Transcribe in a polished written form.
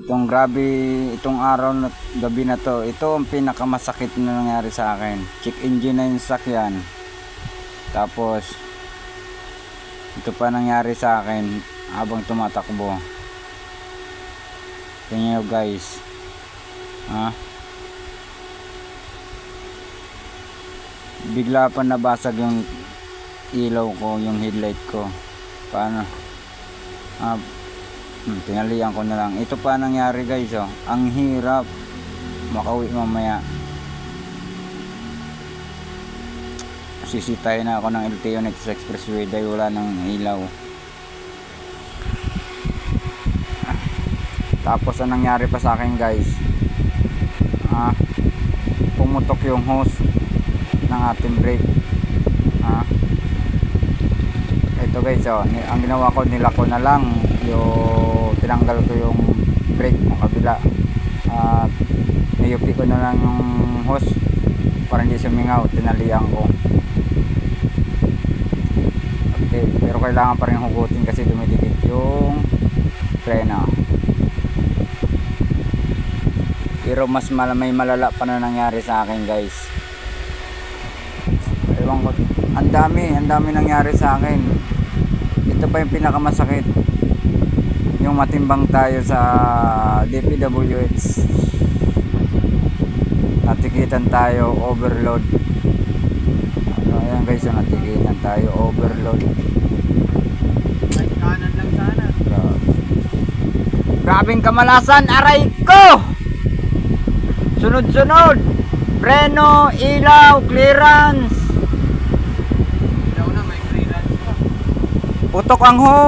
Itong grabe, itong araw na gabi na to, ito ang pinakamasakit na nangyari sa akin. Check engine na yung sakyan. Tapos ito pa nangyari sa akin habang tumatakbo. Tingnan nyo guys. Bigla pa nabasag yung ilaw ko, yung headlight ko. Paano? Tinalian ko na lang. Ito pa nangyari guys, oh. Ang hirap makauwi mamaya. Sisitay na ako ng LTO Nexus Expressway dahil wala ng ilaw. Tapos ang nangyari pa sa akin guys, pumutok yung hose ng ating brake. Ito guys, oh, ang ginawa ko, nilako na lang yung tinanggal ko yung brake ng kabila at niyupi ko na lang yung hose para hindi sumingaw. Tinalian ko. Okay, pero kailangan pa rin hugutin kasi dumidikit yung preno. Pero mas may malala pa na nangyari sa akin guys. Ewan ko, ang dami nangyari sa akin. Ito pa yung pinakamasakit, yung matimbang tayo sa DPWH, natikitan tayo overload. Ayan guys, yung natikitan tayo overload. Ay, kanan lang sana. Grabing kamalasan, aray ko! Sunod-sunod, preno, ilaw, clearance. Ilaw na, may clearance pa. Putok ang hose.